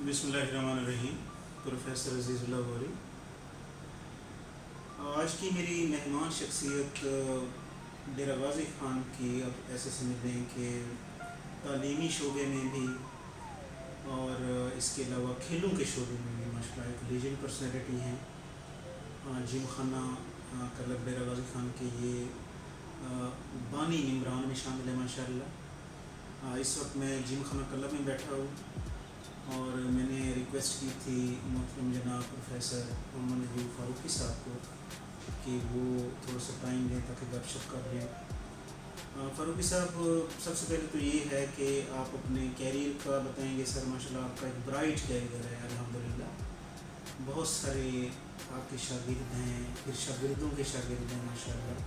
بسم اللہ الرحمن الرحیم. پروفیسر عزیز اللہ غوری. آج کی میری مہمان شخصیت ڈیرہ غازی خان کی آپ ایسے سمجھ لیں کہ تعلیمی شعبے میں بھی اور اس کے علاوہ کھیلوں کے شعبے میں بھی ماشاء اللہ ایک لیجنڈ پرسنالٹی ہیں. جم خانہ کلب ڈیرہ غازی خان کے یہ بانی ممبران میں شامل ہے ماشاء اللہ. اس وقت میں جم خانہ کلب میں بیٹھا ہوں اور میں نے ریکویسٹ کی تھی محترم جناب پروفیسر محمد حبیب فاروقی صاحب کو کہ وہ تھوڑا سا ٹائم دیں تاکہ گپ شپ کر لیں. فاروقی صاحب, سب سے پہلے تو یہ ہے کہ آپ اپنے کیریئر کا بتائیں گے. سر ماشاء اللہ آپ کا ایک برائٹ کیریئر ہے الحمدللہ. بہت سارے آپ کے شاگرد ہیں, پھر شاگردوں کے شاگرد ہیں ماشاء اللہ.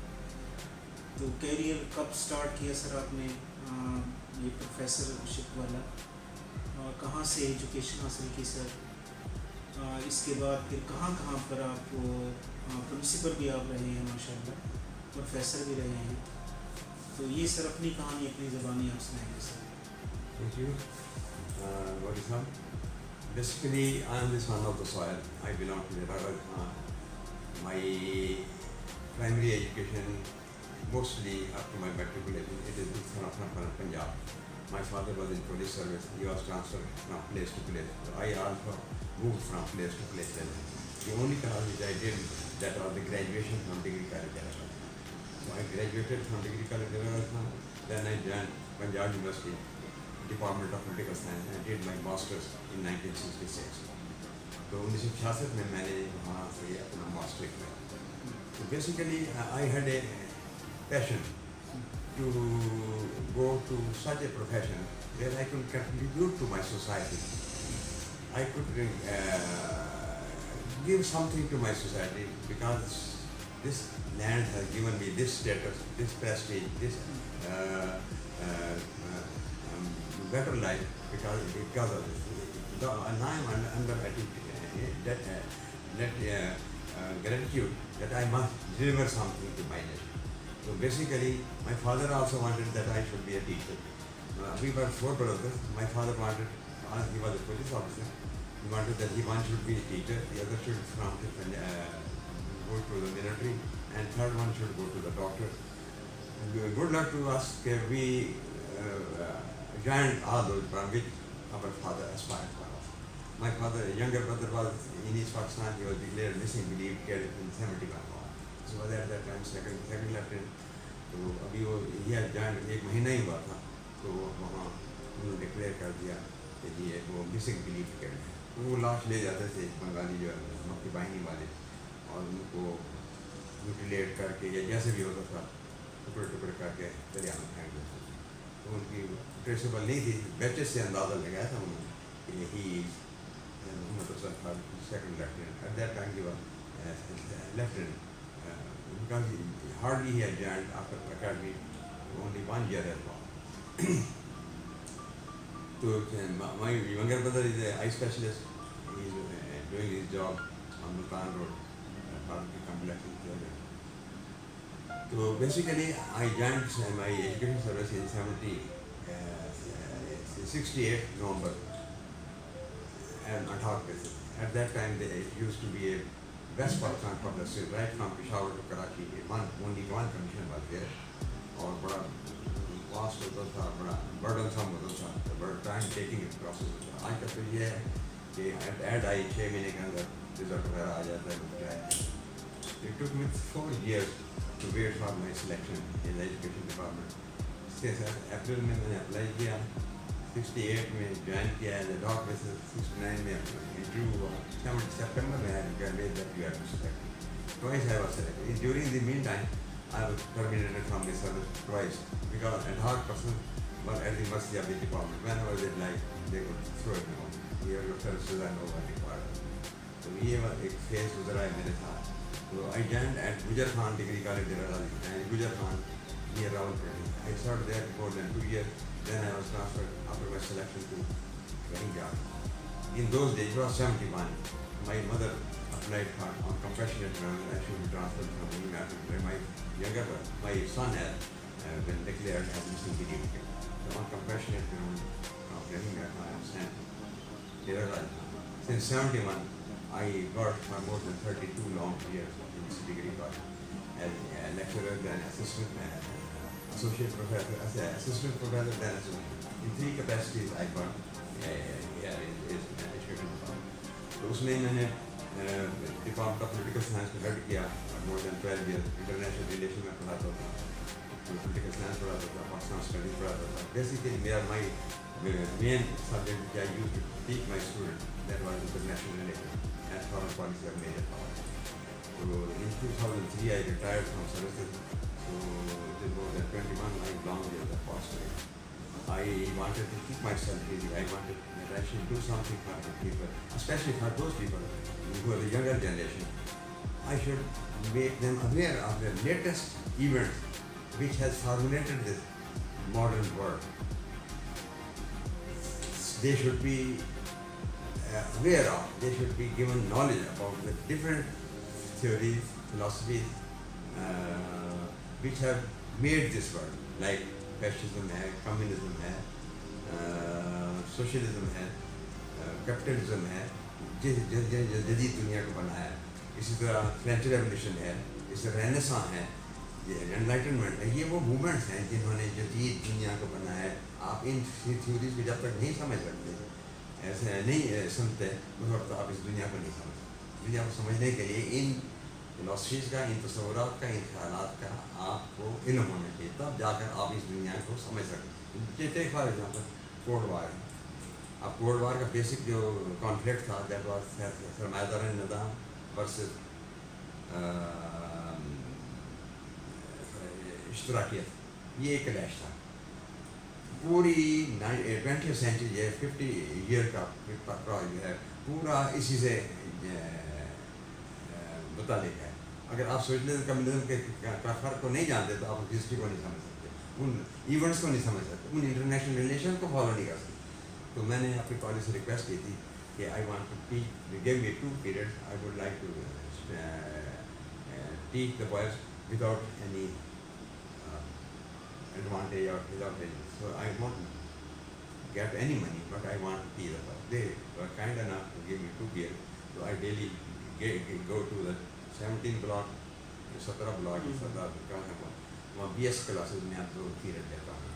تو کیریئر کب سٹارٹ کیا سر آپ نے یہ پروفیسر شپ والا, اور کہاں سے ایجوکیشن حاصل کی سر؟ اس کے بعد پھر کہاں کہاں پر آپ پرنسپل بھی آپ رہے ہیں ماشاء اللہ, پروفیسر بھی رہے ہیں. تو یہ سر اپنی کہانی اپنی زبانی آپ سنائیں گے سر. Thank you. What is that? Basically, I am the son of the soil. I belong to the Rajasthan. My primary education, mostly up to my matriculation, it is in Sanathan, Punjab. My father was in police service. He was transferred from place to place. So I also moved from place to place. The only college which I did, that was the graduation from degree college. So I graduated from degree college. Then I joined Punjab University, Department of Political Science. I did my masters in 1966. تو 1966 میں نے وہاں سے اپنا master کیا. So basically I had a passion to go to such a profession where I could contribute to my society. I could give something to my society, because this land has given me this status, this prestige, this better life because of this. And I am under gratitude that I must deliver something to my nation. So basically, my father also wanted that I should be a teacher. We were 4 brothers. My father wanted, he was a police officer, he wanted that one should be a teacher, the other should go to the military, and third one should go to the doctor. Good luck to us, we joined all those from which our father aspired for us. My father, younger brother, was in East Pakistan. He was declared missing, believed, killed in 71. So was at that time second lieutenant. تو ابھی وہ یہ جان 1 مہینہ ہی ہوا تھا, تو وہاں انہوں نے ڈکلیئر کر دیا کہ یہ وہ مسنگ بلیو کر ہے. وہ لاش لے جاتے تھے بنگالی جو مکی باہنی والے, اور ان کو میوٹیلیٹ کر کے یا جیسے بھی ہوتا تھا ٹکڑے ٹکڑے کر کے دریا میں پھینک دیتے تھے. تو ان کی ٹریسیبل نہیں تھی. بیچے سے اندازہ لگایا تھا انہوں نے کہ یہی محمد حسن تھا, second lieutenant. At that time he was lieutenant. Because hardly he had joined after academy, only 1 year as well. So my younger brother is an eye specialist. He is doing his job on Multan Road, Pharmacy Complex in Jordan. So basically, I joined my education service in 68 November, and on top basis. At that time, it used to be a West Pakistan public, right from Peshawar to Karachi. Only one commission was there. اور بڑا vast ہوتا تھا, بڑا برڈنسم ہوتا تھا, بڑا time taking process ہوتا تھا. آج تک تو یہ ہے کہ ایڈ آئی 6 مہینے کے اندر رزلٹ وغیرہ آ جاتا ہے. It took me 4 years to wait for my selection in the education department. اس کے ساتھ اپریل میں نے اپلائی کیا, 68 میں جوائن کیا ہے. ڈاک میں 69 میں انٹرویو ہوا, 7 September میں I conveyed that you are selected. Twice I was selected. During the meantime, I was terminated from the service twice because ad hoc persons were at the mercy of the department. Whenever they liked, they could throw it out. Here your services are no one required. So یہ ایک phase گزرا ہے میرے ساتھ. So I joined at Gujar Khan Degree College, and Gujar Khan near Rawalpindi. I served there for more than 2 years. Then I was transferred after my selection to Punjab. In those days, it was 71. My mother applied for on compassionate grounds that I should be transferred from England. My younger brother, my son had been declared as missing belief. So on compassionate grounds from England, I was sent Dera Rajasthan. Since 71, I worked for more than 32 long years in this degree college as a lecturer, then assistant, associate professor, as an assistant professor, then assistant. In 3 capacities I worked here in education department. تو اس میں نے department of political science میں head کیا مور دین 12 year. International relation میں پڑھاتا تھا, political science پڑھاتا تھا, پاکستان اسٹڈیز پڑھاتا تھا. بیسیکلی میرا main subject I used to teach my student that was international relation and foreign policy of major power. تو in 2003 I retired from services. So more than 21 long years of fostering. I wanted to keep myself busy. I wanted to actually do something for the people, especially for those people who are the younger generation. I should make them aware of the latest events which has formulated this modern world. They should be aware of, they should be given knowledge about the different theories, philosophies which have made this world, like fascism ہے, communism ہے, socialism ہے, capitalism ہے, جدید دنیا کو بنایا. اسی طرح فرینچ ریولیوشن ہے, اس طرح رینیساں ہے, یہ انلائٹنمنٹ ہے. یہ وہ موومنٹس ہیں جنہوں نے جدید دنیا کو بنایا ہے. آپ ان تھیوریز کو جب تک نہیں سمجھ سکتے, ایسے نہیں سمجھتے, اس وقت آپ اس دنیا کو نہیں سمجھ سکتے. دنیا کو سمجھنے کے لیے ان فلاسفیز کا, ان تصورات کا, ان خیالات کا آپ کو علم ہونا چاہیے, تب جا کر آپ اس دنیا کو سمجھ سکتے. Take for example cold war. اب کولڈ وار کا بیسک جو کانفلکٹ تھا دیٹ واز سرمایہ دارانہ نظام ورسز اشتراکیت. یہ ایک کلیش تھا. پوری 20th سینچری ہے, 50 ایئر کا جو ہے پورا اسی سے متعلق ہے. اگر آپ سوشلزم کمیونزم کے فرق کو نہیں جانتے تو آپ ہسٹری کو نہیں سمجھ سکتے, ان ایونٹس کو نہیں سمجھ سکتے, ان انٹرنیشنل ریلیشن کو فالو نہیں کر سکتے. تو میں نے اپنے کالج سے ریکویسٹ کی تھی کہ I want to teach, give me 2 periods, I would like to teach the boys without any advantage or without any. So I won't get any money, but I want to teach the boys. They were kind enough to give me 2 periods. So I daily go to the 17 block, 17 block, 17 وہاں BS classes میں آپ 2 period دیتا ہوں.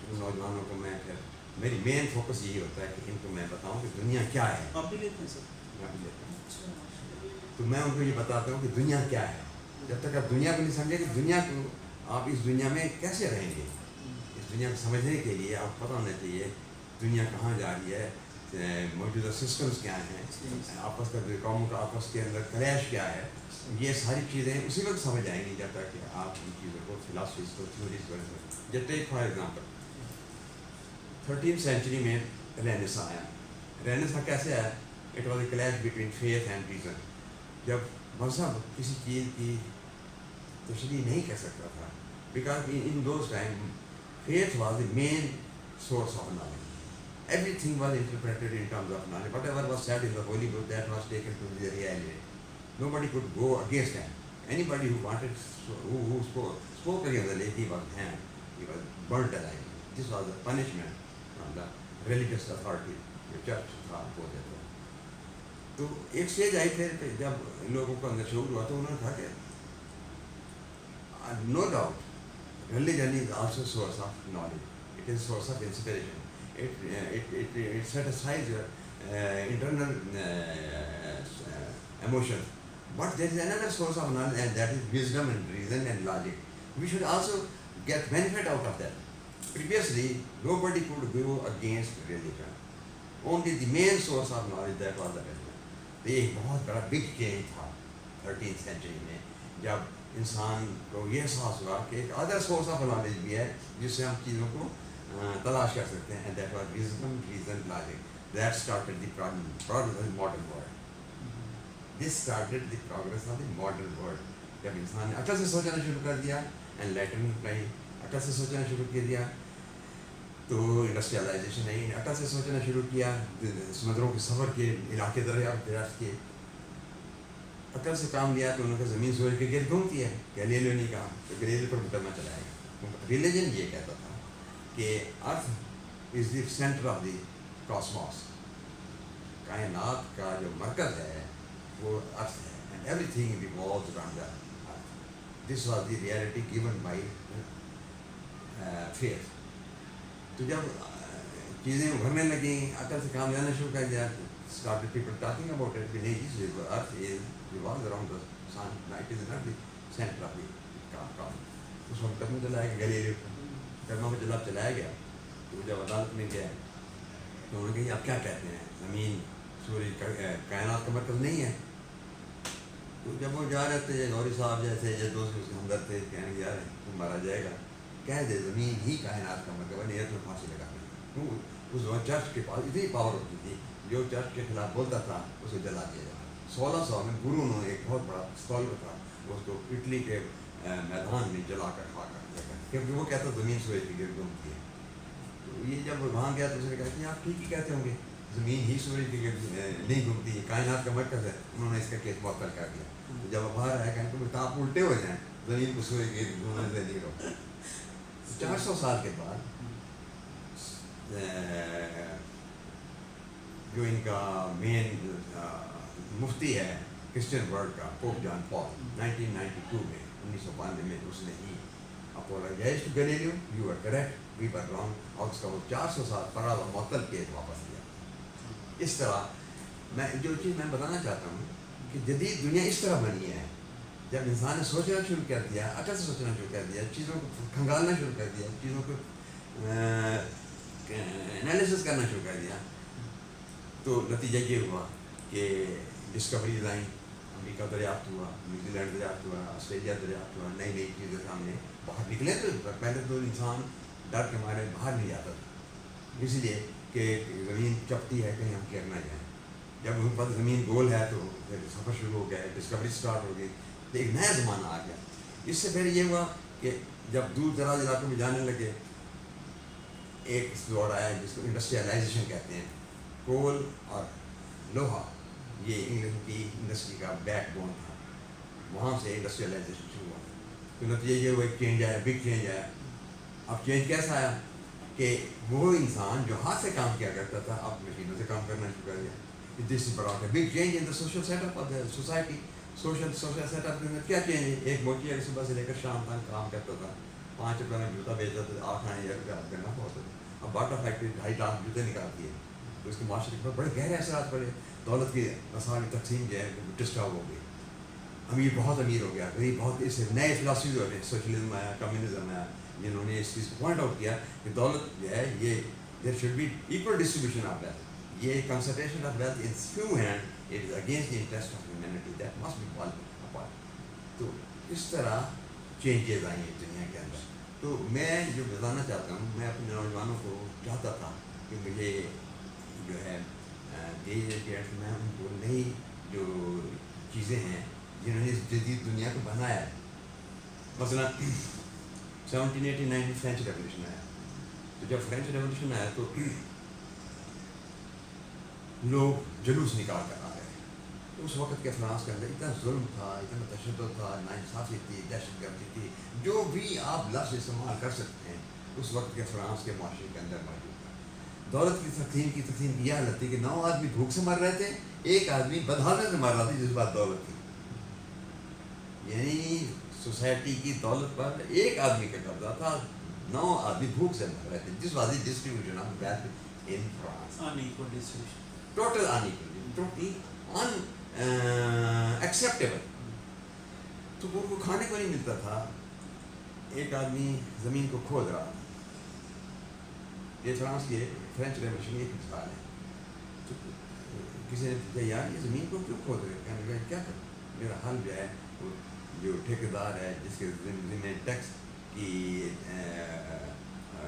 ان نوجوانوں کو میں پھر میری مین فوکس یہی ہوتا ہے کہ ان کو میں بتاؤں کہ دنیا کیا ہے. آپ بھی لیتے ہیں سر؟ میں بھی لیتا ہوں. تو میں ان کو یہ بتاتا ہوں کہ دنیا کیا ہے. جب تک آپ دنیا کو نہیں سمجھے کہ دنیا کو آپ اس دنیا میں کیسے رہیں گے, اس دنیا کو سمجھنے کے لیے آپ پتہ ہونا چاہیے دنیا کہاں جا رہی ہے, موجودہ سسٹمز کیا ہیں, آپس کا قوموں کا آپس کے اندر کلیش کیا ہے. یہ ساری چیزیں اسی وقت سمجھ آئیں گی جب تک کہ آپ ان چیزوں کو فلاسفیز کو تھیوریز کو. جب ٹیک فار ایگزامپل 13th سینچری میں رینیساں آیا. رینیساں کیسے آیا؟ It was a clash between faith and reason. جب مذہب کسی چیز کی تشریح نہیں کر سکتا تھا, because in those times faith was the main source of knowledge. Everything was interpreted in terms of knowledge. Whatever was said in the Holy Book, that was taken to be the reality. Nobody could go against them. Anybody who wanted, who spoke against the lady, he was hanged. He was burnt alive. This was the punishment from the religious authority. The church تھا وہ دیتا. تو ایک stage آئی پھر جب لوگوں کو اندر شعور ہوا تو انہوں نے کہا کہ no doubt, religion is also a source of knowledge. It is a source of inspiration. It satisfies your internal emotions. But there is another source of knowledge, and that is wisdom and reason and logic. We should also get benefit out of that. Previously, nobody could go against religion. Only the main source of knowledge, that was the religion. ایک بہت بڑا big change تھا 13th century میں, جب انسان کو یہ احساس ہوا کہ ایک ادر سورس آف نالج بھی ہے جس سے ہم چیزوں کو تلاش کر سکتے ہیں. That was wisdom, reason, logic. That started the progress of the modern world. This started the progress of the modern world. جب انسان نے عقل سے سوچنا شروع کر دیا, انلائٹنمنٹ نہیں, عقل سے سوچنا شروع کر دیا تو انڈسٹریلائزیشن نہیں, عقل سے سوچنا شروع کیا سمندروں کے سفر کے علاقے دریافت کیے, عقل سے کام لیا تو انہوں نے زمین سورج کے گرد گھومتی ہے. گلیلیو نے کہا تو گلیلیو پر مقدمہ چلائے گا. ریلیجن یہ کہتا تھا کہ earth is the centre of the cosmos. کائنات کا جو مرکز ہے وہ ارتھ ہے and everything revolves around the earth. This was the reality given by fear. تو جب چیزیں ابھرنے لگیں, عقل سے کام لینا شروع کر دیا, started people talking about it. The earth is revolves around the sun. It is not the center of the cosmos. اس وقت تک میں چلایا گیا گلیلیو کو, کرما میں جب چلایا گیا تو جب عدالت میں گیا تو انہوں نے کہا آپ کیا کہتے ہیں, زمین سورج کائنات کا مرکز نہیں ہے. تو جب وہ جا رہے تھے غوری صاحب جیسے یا دوست اس کے ہمدرد تھے, کہنے یار تم مارا جائے گا, کہہ دے زمین ہی کائنات کا مرکز ہے, نیت میں پھانسی لگا دیں. اس وقت چرچ کے پاس اتنی پاور ہوتی تھی, جو چرچ کے خلاف بولتا تھا اسے جلا دیا جاتا. 1600 میں گرو نے ایک بہت بڑا اسکالر تھا, اس کو اٹلی کے میدان میں جلا کر کھا کر دیا, کیونکہ وہ کہتا زمین سورج کے گرد گھومتی ہے. تو یہ جب وہاں گیا تو اس نے کہا کہ آپ ٹھیک ہی کہتے ہوں گے, زمین ہی سورج کے گرد نہیں گھومتی ہے, کائنات کا مرکز ہے. انہوں نے اس کا کیس معطل کر دیا. تو جب اب باہر آیا کہنے کہ آپ الٹے ہو جائیں, زمین کو سورج کے گرد گھومنے سے نہیں روکا. 400 سال کے بعد جو ان کا مین مفتی ہے کرسچن ورلڈ کا, پوپ جان پال, 1992 میں 1992 میں اس نے ہی apologise to Galileo, you are correct, we were wrong, اور اس کا وہ 400 سال پڑا ہوا معطل کیس واپس لیا. اس طرح میں جو چیز میں بتانا چاہتا ہوں کہ جدید دنیا اس طرح بنی ہے, جب انسان نے سوچنا شروع کر دیا, عقل سے سوچنا شروع کر دیا, چیزوں کو کھنگالنا شروع کر دیا, چیزوں کو انالیسس کرنا شروع کر دیا, تو نتیجہ یہ ہوا کہ ڈسکوریز آئیں, امریکہ دریافت ہوا, نیوزی لینڈ دریافت ہوا, آسٹریلیا دریافت ہوا, نئی نئی چیزیں سامنے باہر نکلے. تو پہلے تو انسان ڈر کے مارے باہر نہیں جاتا تھا, اس لیے کہ زمین چپتی ہے کہیں ہم گر نہ جائیں. جب ان پر زمین گول ہے تو پھر سفر شروع ہو گیا, ڈسکوری اسٹارٹ ہو گئی, تو ایک نیا زمانہ آ گیا. اس سے پھر یہ ہوا کہ جب دور دراز علاقوں میں جانے لگے, ایک دور آیا جس کو انڈسٹریلائزیشن کہتے ہیں. کول اور لوہا یہ انگلش کی انڈسٹری کا بیک بون تھا, وہاں سے انڈسٹریلائزیشن شروع ہوا. تو نتیجہ یہ ہوا, ایک چینج آیا, بگ چینج آیا. اب چینج کیسا آیا کہ وہ انسان جو ہاتھ سے کام کیا کرتا تھا اب مشینوں سے کام کرنا شروع کر دیا. دس از بڑا big change in the social set up of the society. Social set up کے اندر کیا چینج ہے, ایک موچی اگر صبح سے لے کر شام تک کام کرتا تھا, 5 روپے میں جوتا بیچتا تھا, 8,000 روپے آپ کرنا ہوتا تھا. اب باٹا فیکٹری 2.5 لاکھ جوتے نکالتی ہے, تو اس کے معاشرے پر بڑے گہرے اثرات پڑے. دولت کی مسائل تقسیم جو ہے ڈسٹرب ہو گئی, امیر بہت امیر ہو گیا, غریب بہت. اس سے نئے فلاسفی ہو رہے, سوشلزم آیا, کمیونزم آیا, جنہوں نے اس چیز کو پوائنٹ آؤٹ کیا کہ دولت جو ہے یہ there should be equal distribution of wealth. یہ concentration of wealth in few hand, it is against the interest of humanity, that must be pulled apart. تو اس طرح چینجز آئی ہیں دنیا کے اندر. تو میں جو بتانا چاہتا ہوں, میں اپنے نوجوانوں کو چاہتا تھا کہ مجھے جو ہے میں ان کو نئی جو چیزیں ہیں جنہوں نے اس جدید دنیا کو بنایا ہے. مثلا 1789 میں فرینچ ریولیوشن آیا. تو جب فرینچ ریولیوشن آیا تو لوگ جلوس نکال کر آ رہے ہیں. تو اس وقت کے فرانس کے اندر اتنا ظلم تھا, اتنا تشدد تھا, ناانصافی تھی, دہشت گردی تھی, جو بھی آپ لفظ استعمال کر سکتے ہیں اس وقت کے فرانس کے معاشرے کے اندر موجود تھا. دولت کی تقسیم کی یہ حالت تھی کہ 9 آدمی بھوک سے مر رہے تھے, ایک آدمی بدحالی سے مر رہا تھا جس بات دولت تھی. یعنی سوسائٹی کی دولت پر ایک آدمی کا قبضہ تھا, 9 آدمی بھوک سے مر رہے تھے. دس was the distribution of wealth in France. unequal distribution, total acceptable. تو ان کو کھانے کو نہیں ملتا تھا. ایک آدمی زمین کو کھود رہا تھا. یہ فرانس کی فرینچ ریولیوشن ایک مثال ہے. تو کسی نے پوچھا یار یہ زمین کو کیوں کھود رہے, کہنے لگا کیا کروں, میرا حل جو ہے جو ٹھیکیدار ہے جس کے ذمہ ٹیکس کی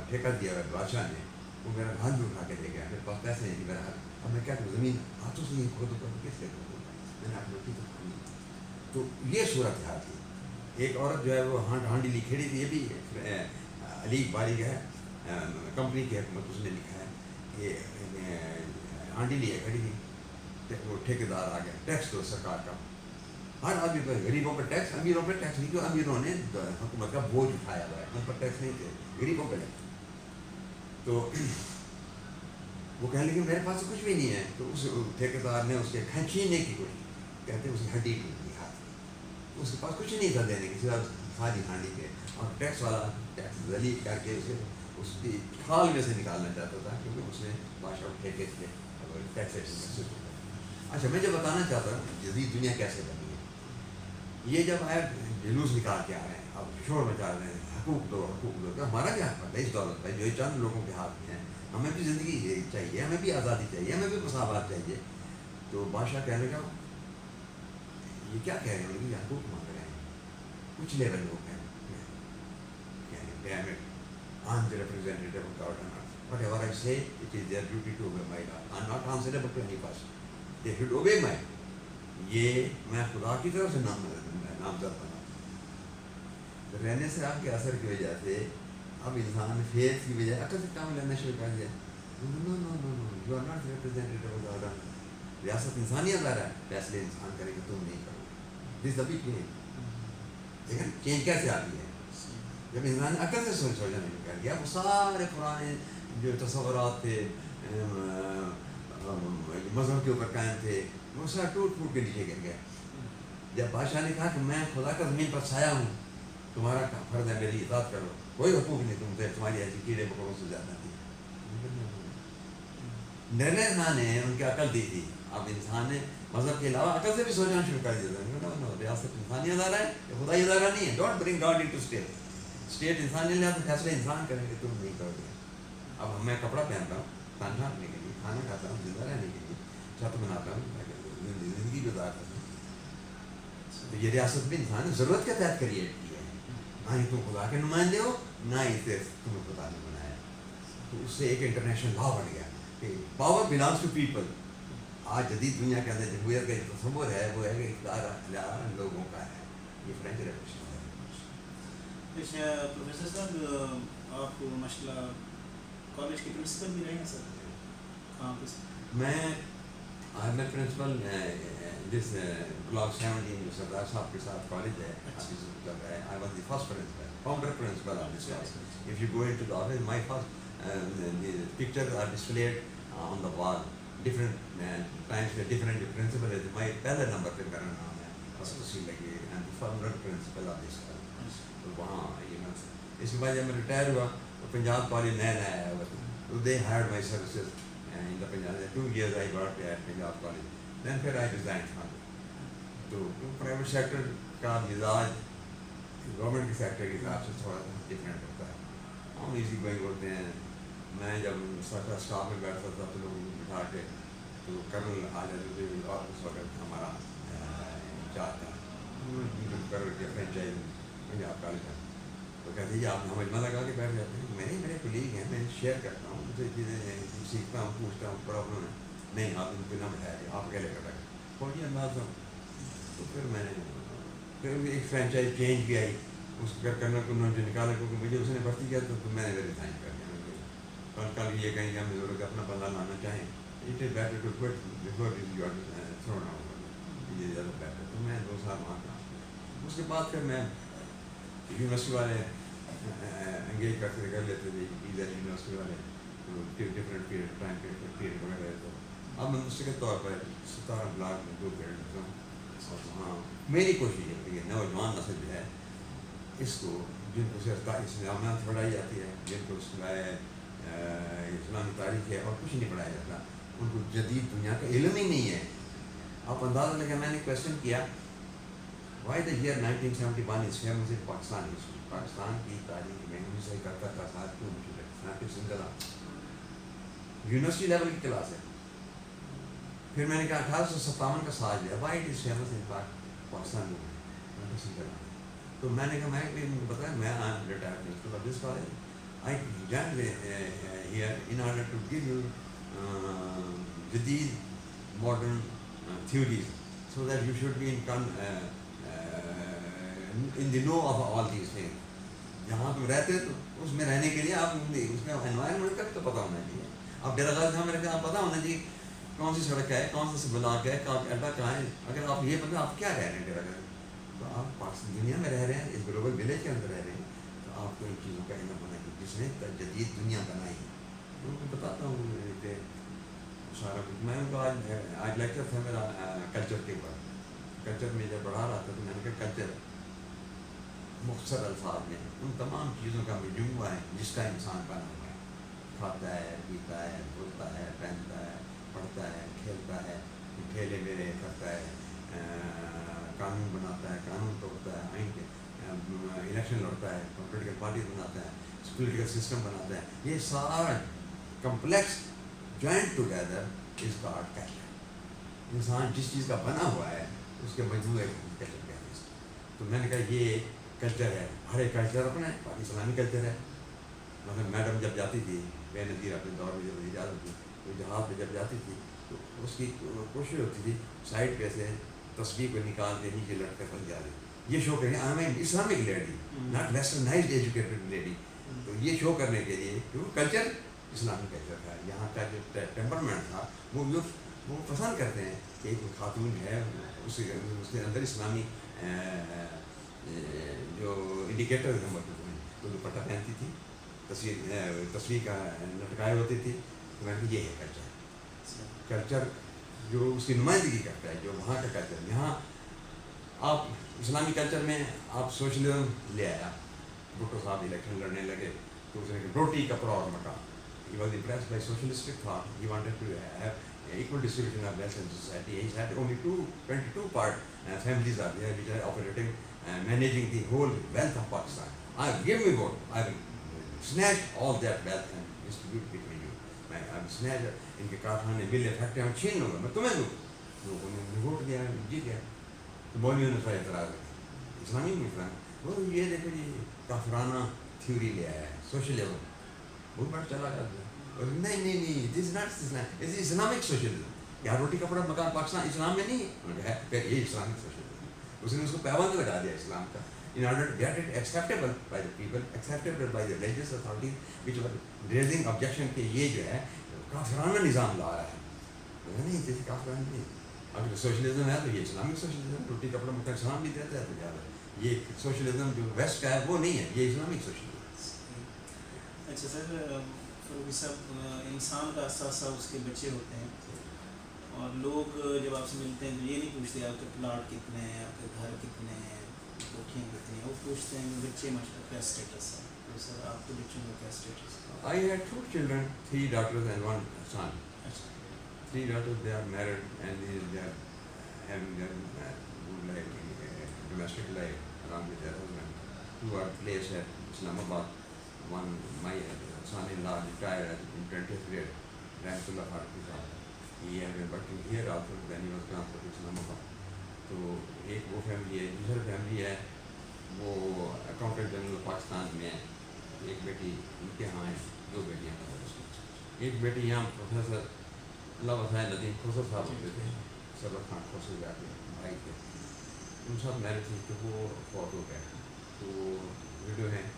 ٹھیکہ دیا ہے بادشاہ نے, وہ میرا حل بھی اٹھا کے دے گیا. میرے پاس پیسے نہیں تھے, میرا حل اب میں کیا کروں, زمین ہاتھوں سے نہیں کھودوں پر کس سے کھودوں, میں نے اپنی روٹی تو کھانی. تو یہ صورت حال تھی. ایک عورت جو ہے وہ ہانڈی لی کھڑی تھی, یہ بھی علی باری کا ہے, کمپنی کی حکومت, اس نے لکھا ہے کہ ہانڈی لیے کھڑی تھی, وہ ٹھیکیدار آ گیا, ٹیکس دو سرکار کا, ہر آدمی پر, غریبوں پر ٹیکس, امیروں پر ٹیکس نہیں, کیوں امیروں نے حکومت کا بوجھ اٹھایا ہوا ہے, ان پر ٹیکس نہیں تھے, غریبوں پر ٹیکس. تو وہ کہنے لگے میرے پاس کچھ بھی نہیں ہے. تو اس ٹھیکیدار نے اس کے کھینچنے کی کوشش, کہتے ہیں اس کی ہڈی ٹوٹ گئی ہاتھ کی, اس کے پاس کچھ نہیں تھا دینے کی سوا ساری ہانڈی کے, اور ٹیکس والا ٹیکس ذلیل کر کے اسے اس کی کھال میں سے نکالنا چاہتا تھا, کیونکہ اس نے بادشاہ ٹھیکے تھے ٹیکسیشن میں. اچھا میں جو بتانا چاہتا ہوں جدید دنیا کیسے بنی ہے, یہ جب آئے جلوس نکال کے آ رہے ہیں, اب شور مچا رہے ہیں حقوق دو حقوق دو, تو ہمارا کیا حق ہے اس دولت پہ جو چند لوگوں کے ہاتھ میں ہے, ہمیں بھی زندگی چاہیے, ہمیں بھی آزادی چاہیے, ہمیں بھی مساوات چاہیے. تو بادشاہ کہنے لگا یہ کیا کہہ رہے ہیں, یہ حقوق مانگ رہے ہیں. کچھ لیول لوگ ہیں I'm the representative of government. Whatever I say, it is their duty to obey my law. I'm not answerable to any person. They should obey my. یہ میں خدا کی طرف سے نامزد بنا رہنے سے آپ کے اثر کی وجہ سے اب انسان فیض کی بجائے عقل سے کام لینا شروع کر دیا. No no no no you are not representative of government. ریاست انسانی ادارہ ہے, فیصلے انسان کرے گا, تم نہیں کرو. دس ابھی لیکن چینج کیسے آتی ہے جب انسان عقل سے سوچنا نہیں کر گیا. وہ سارے پرانے جو تصورات تھے مذہب کے اوپر قائم تھے, وہ سارا ٹوٹ پھوٹ کے نیچے گر گیا. جب بادشاہ نے کہا کہ میں خدا کا زمین پر سایہ ہوں, تمہارا فرض ہے میری اطاعت کرو, کوئی حقوق نہیں تم سے, تمہاری ایسی کیڑے مکوڑوں سے زیادہ تھی. نرنے انسان نے ان کی عقل دی تھی, اب انسان نے مذہب کے علاوہ عقل سے بھی سوچنا شروع کر دیا. ریاست انسانی ادارہ ہے, خدائی ادارہ نہیں ہے. Don't bring God into state. State انسان نہیں لیا تو فیصلے انسان کریں گے, تم نہیں کرو گے. اب میں کپڑا پہنتا ہوں کھانا کھانے کے لیے, کھانا کھاتا ہوں زندہ رہنے کے لیے, چھت بناتا ہوں زندگی گزارتا ہوں. تو یہ ریاست بھی انسان نے ضرورت کے تحت کریٹ کی ہے. نہ ہی تم خدا کے نمائندے ہو, نہ ہی تمہیں خدا نے بنایا. تو اس سے ایک انٹرنیشنل لا بن گیا کہ پاور بلانگس ٹو پیپل. آج جدید دنیا کے اندر جمہوریت کا جو تصور ہے وہ ہے کہ اقتدار لوگوں کا ہے. یہ فرینچ ریولیوشن ہے. اچھا پروفیسر صاحب, آپ ماشاء اللہ کالج کے پرنسپل بھی رہے ہیں سر, کہاں پہ؟ میں پرنسپل جس بلاک 17 سردار صاحب کے ساتھ کالج ہے, I was the first principal, founder principal of this college. If you go into the office, my first the pictures are displayed on the wall. Different times the different principal is my پہلے number پہ میرا نام ہے, اور تصویر لگی ہے, and the founder principal of this college. تو وہاں یہ میں اس کے بعد جب میں ریٹائر ہوا تو پنجاب کالج نیا نیا آیا ہوا تھا, تو they hired my services in the Punjab. 2 years I worked at Punjab College. Then پھر I resigned from it. تو پرائیویٹ سیکٹر کا مزاج گورنمنٹ کے سیکٹر کے حساب سے تھوڑا سا ڈفرینٹ ہوتا ہے. ہم ایزی گوئنگ ہوتے ہیں. میں جب اسٹاف میں بیٹھتا تھا تو لوگوں کو بٹھا کے تو کرنل آ جاتے تھے, اور اس وقت ہمارا انچارج تھا کرنل کے فرینچائز پنجاب کالج کا, تو کہتے ہیں آپ ہمیں مزہ لگا کے بیٹھ جاتے ہیں. میرے کولیگ ہیں, میں شیئر کرتا ہوں, مجھے چیزیں سیکھتا ہوں, پوچھتا ہوں, پرابلم ہے نہیں آپ ان کو نہ بٹھایا گیا, آپ اکیلے کر رکھے فوجی انداز ہوں. تو پھر میں نے پھر ایک فرینچائز چینج کی آئی, اس کا کرنا کو انہوں نے نکالا, کیونکہ مجھے اس نے بھرتی کیا تو میں نے ریزائن کر دیا. کل یہ کہیں گے ہم ضرورت اپنا بندہ لانا چاہیں, it is better to quit before you are thrown out, یہ زیادہ بیٹر. تو میں 2 سال وہاں کام کیا. اس کے بعد پھر میں یونیورسٹی والے انگیج کر لیتے تھے, ادھر یونیورسٹی والے ڈفرینٹ پیریڈ ٹائم پیریڈ وغیرہ. تو اب میں مستقل طور پر 17 بلاک میں 2 پیریڈ لیتا ہوں. اور وہاں میری کوشش ہے کہ نوجوان نسل جو ہے اس کو, جن کو اسلامیات پڑھائی جاتی ہے, جن کو اسلامی تاریخ ہے اور کچھ نہیں پڑھایا جاتا, ان کو جدید دنیا کا علم ہی نہیں ہے. آپ اندازہ لگا, میں نے کویشچن کیا why the year 1971 is famous in Pakistan history. Pakistan کی تاریخ میں 1971 کا سال کیوں مشہور ہے؟ ناقص زندہ یونیورسٹی لیول کی کلاس ہے. پھر میں نے کہا 1857 کا سال ہے, why it is famous in Pakistan میں. تو میں نے کہا میں بتایا میں retire principle of this college. I joined here in order to give you jadid modern theories so that you should be in the know of all these things. جہاں تم رہتے تو اس میں رہنے کے لیے آپ اس میں انوائرمنٹ کا بھی تو پتہ ہونا چاہیے. اب ڈیرا غازی جہاں میں رہتے ہیں آپ پتہ ہونا چاہیے کون سی سڑک ہے, کون سا بلاک ہے, اڈا کہاں ہے. اگر آپ یہ پتہ آپ کیا رہ رہے ہیں ڈیرا غازی, تو آپ پاکستان دنیا میں رہ رہے ہیں, اس گلوبل ولیج کے اندر رہ رہے ہیں, تو آپ کو ان چیزوں کا علم ہونا چاہیے جس نے جدید دنیا بنائی. ان کو بتاتا ہوں کہ میں ان کو آج لیکچر تھا میرا کلچر کے اوپر. کلچر میں جب پڑھا رہا تھا تو میں نے کہا کلچر مختصر الفاظ میں ان تمام چیزوں کا مجموعہ ہے جس کا انسان بنا ہوا ہے. کھاتا ہے, پیتا ہے, بولتا ہے, پہنتا ہے, پڑھتا ہے, کھیلتا ہے, ٹھیلے میرے کرتا ہے, قانون بناتا ہے, قانون توڑتا ہے, آئین کے الیکشن لڑتا ہے, پولیٹیکل پارٹیز بناتا ہے, پولیٹیکل سسٹم بناتا ہے. یہ سارا complex joint together is called culture. انسان جس چیز کا بنا ہوا ہے اس کے مجموعے کو کلچر کہتے ہیں. تو میں نے کہا یہ کلچر ہے. ہر ایک کلچر اپنا ہے. باقی اسلامی کلچر ہے. مطلب میڈم جب جاتی تھی بے نظیر اپنے دور میں جب وزیر اعظم تھی تو جہاز پہ جب جاتی تھی تو اس کی کوشش ہوتی تھی سائڈ پہ سے تصویر کو نکال کے نیچے لٹ کر بن جا رہی. یہ شو کریں I am Islamic lady not westernised educated lady. تو یہ شو کرنے کے لیے کیونکہ کلچر اسلامی کلچر تھا. یہاں کا جو ٹیمپرمنٹ تھا وہ پسند کرتے ہیں کہ ایک خاتون ہے اس کے اندر اسلامی جو انڈیکیٹر ہیں موجود ہیں. تو دوپٹہ پہنتی تھی, تصویر کا لٹکائے ہوتی تھی. تو میں نے کہا یہ ہے کلچر. کلچر جو اس کی نمائندگی کرتا ہے جو وہاں کا کلچر. یہاں آپ اسلامی کلچر میں آپ سوشلزم لے آیا. بھٹو صاحب الیکشن لڑنے لگے تو اس نے روٹی کپڑا اور مکان. He was impressed by socialistic thought. He wanted to have equal distribution of wealth in society. He had only 22 families are there which are operating and managing the whole wealth of Pakistan. Give me vote. I will snatch all that wealth and distribute between you. I will snatch ان کے کارخانے مل فیکٹریاں میں چھین لوں گا, میں تمہیں دوں. لوگوں نے ووٹ دیا, جیت گیا. تو مولویوں نے تھوڑا اعتراض کیا اسلامی مسلم وہ یہ دیکھو جی کافرانہ تھیوری لے آیا ہے سوشلزم. بہت بڑا چلا جاتا ہے. نہیں this is not Islam, it is Islamic socialism. یار روٹی کپڑا مکان پاکستان اسلام میں نہیں ہے. یہ اسلامک سوشلزم. اس نے اس کو پیبند لگا دیا اسلام کا in order to get it acceptable by the people, acceptable by the religious authorities which were raising objection کہ یہ جو ہے کافرانہ نظام لا رہا ہے. نہیں جیسے کافرانہ نہیں. اگر سوشلزم ہے تو یہ اسلامک سوشلزم. روٹی کپڑا مکان اسلام بھی دیتا ہے تو زیادہ. یہ سوشلزم جو ویسٹ کا ہے وہ نہیں ہے, یہ اسلامک سوشلزم. اچھا سر, فروغی صاحب انسان کا اثاثہ اس کے بچے ہوتے ہیں اور لوگ جب آپ سے ملتے ہیں تو یہ نہیں پوچھتے آپ کے پلاٹ کتنے ہیں, آپ کے گھر کتنے ہیں, کوٹھیاں کتنی ہیں. وہ پوچھتے ہیں بچے ماشاء کیا اسٹیٹس ہے. تو سر آپ کے بچوں کا کیا اسٹیٹس ہے؟ I had 2 children, 3 daughters and 1 son. 3 daughters, they are married and they are having their good life, domestic life along with their husband. 2 are placed at Islamabad. One, my son-in-law retired in 20th grade, Rahmatullah Farooqi Sahab. He had been working here also, then he was transferred to Islamabad. تو ایک وہ family ہے. دوسری family ہے وہ accountant general Pakistan میں ہے. ایک بیٹی ان کے یہاں ہے, 2 بیٹیاں. ایک بیٹی یہاں پروفیسر اللہ وسائے ندیم خسر صاحب ہوتے تھے, سرور خان خسر جا کے بھائی تھے. ان سب میرج تھی تو وہ فوت ہو گئے. تو ویڈیو ہیں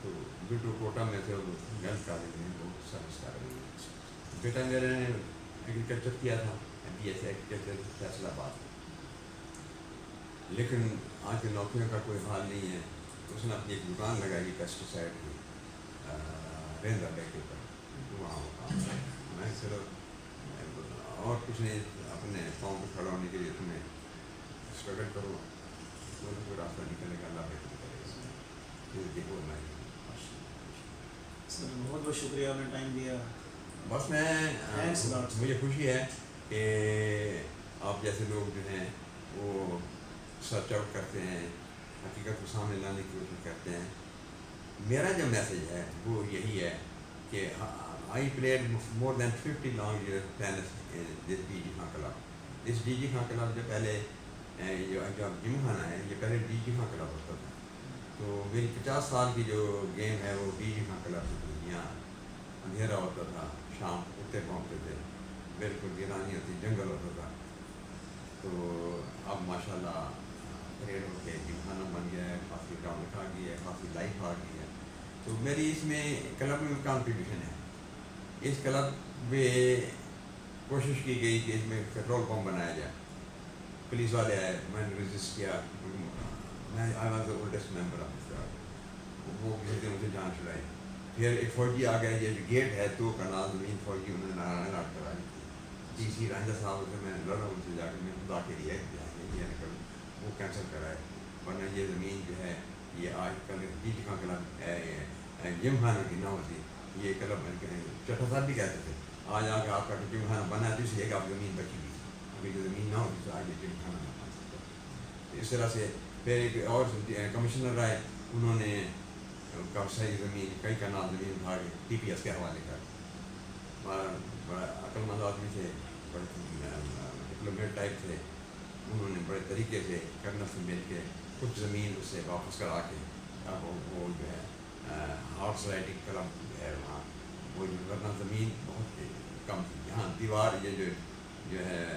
تو ویڈیو کوٹا میں تھے, وہ گرلس کالج میں بہت سروس کر رہے ہیں. بیٹا میرے نے ایگریکلچر کیا تھا, بی ایس ایگریکلچر فیصلہ آباد. لیکن آج کے نوکریوں کا کوئی حال نہیں ہے. اس نے اپنی ایک دکان لگائی پیسٹیسائڈ کی ریندا بیک کے اوپر. وہاں میں صرف اور کچھ نہیں, اپنے پاؤں پہ کھڑا ہونے کے لیے تمہیں اسٹرگل کرو تو کوئی راستہ نکلنے کا اللہ بہتر کرے گا. دیکھو میں سر بہت بہت شکریہ آپ نے ٹائم دیا. بس میں مجھے خوشی ہے کہ آپ جیسے لوگ جو ہیں وہ سرچ آؤٹ کرتے ہیں, حقیقت کو سامنے لانے کی کوشش کرتے ہیں. میرا جو میسیج ہے وہ یہی ہے کہ I played more than 50 long year tennis this D G Khan club. اس ڈی جی خان کلب جو پہلے جو جم خانہ ہے یہ پہلے ڈی جی خان کلب ہوتا تھا. تو میری 50 سال کی جو گیم ہے وہ ڈی جی خان کلب سے تھی. یہاں اندھیرا ہوتا تھا, شام اٹھتے پہنچتے تھے, بالکل ویرانی ہوتی, جنگل ہوتا تھا. تو اب ماشاء اللہ پریڈ ہو کے جم خانہ بن گیا ہے, کافی رونق آ گئی ہے, کافی لائف آ گئی ہے. تو میری اس میں کلب میں کانٹریبیوشن ہے. اس کلب میں کوشش کی گئی کہ اس میں پیٹرول پمپ بنایا جائے. پولیس والے آئے, میں نے رجسٹ کیا, میں I was the oldest member of this club. وہ کسی نے مجھے جان چھڑائی. پھر ایک فوجی آ گئے, یہ جو گیٹ ہے 2 کنال زمین فوجی انہوں نے ناراض کرا دی. ڈی سی رائندہ صاحب سے میں لڑ رہا ہوں، ان سے جا کے میں خدا کے لیے یہ نہ کروں، وہ کینسل کرائے، ورنہ یہ زمین جو ہے یہ آج کل بیچ کا کلب جم خانہ کی نہ ہوتی، یہ کلب چٹھا صاحب بھی کہتے تھے آج آ کے آپ کا جم خانہ بنا ہے تو اس لیے کہ آپ زمین بچی ہوئی، ابھی جو زمین نہ ہوتی تو آج یہ جم خانہ نہ بن سکتا۔ اس طرح سے پھر ایک اور کمشنر آئے، انہوں نے کافی ساری زمین کئی کنال زمین اٹھا کے ٹی پی ایس کے حوالے کر، بڑا عقل مند آدمی تھے، بڑے ڈپلومیٹ ٹائپ تھے، انہوں نے بڑے طریقے سے کرنل سے مل کے کچھ زمین اس سے واپس کرا کے اب وہ جو ہے ہارس رائڈنگ کلب جو ہے وہاں وہ ورنہ زمین بہت کم تھی، یہاں دیوار یہ جو ہے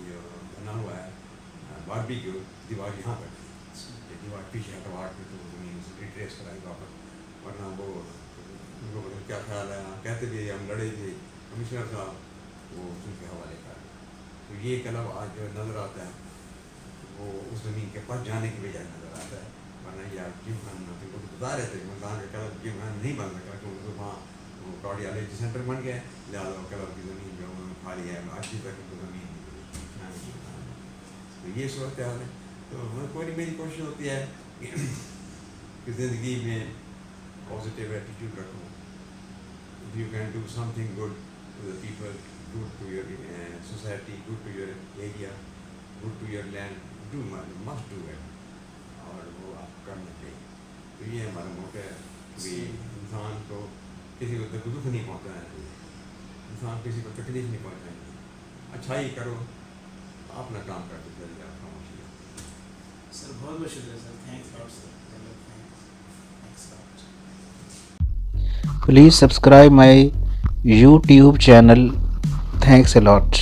جو بنا ہوا ہے باربی کی دیوار یہاں پر تھی، دیوار پیچھے ہٹوا کے تو زمین سے ریٹریس کرائی واپس، ورنہ وہ ان کو کیا خیال ہے کہتے تھے ہم لڑے تھے کمشنر صاحب وہ ان کے حوالے کر، تو یہ کلب آج جو نظر آتا ہے وہ اس زمین کے پاس جانے کی بجائے نظر آتا ہے، ورنہ یہ جم خان وہ بتا رہے تھے کہ ملتان کا کلب جم خان نہیں بن سکا کیونکہ وہاں وہ کارڈیالوجی سینٹر بن گیا، لہٰذا کلب کی زمین جو انہوں نے کھالی ہے آج بھی تک تو زمین تو یہ صورت حال ہے۔ تو کوئی میری کوشش ہوتی ہے کہ زندگی میں پازیٹیو ایٹیٹیوڈ رکھوں، if you can do something good to the people, good to your society, good to your area, good to your land, must do it، اور وہ آپ کرنا چاہیے۔ تو یہ ہمارا موقع ہے کہ انسان کو کسی کو دکھ نہیں پہنچانا چاہیے، انسان کسی کو تکلیف نہیں پہنچانی چاہیے، اچھائی کرو، اپنا کام کرتے چلے جاؤ، خاموشی سر بہت بہت شکریہ sir, thanks lot sir, Please subscribe my YouTube channel. Thanks a lot.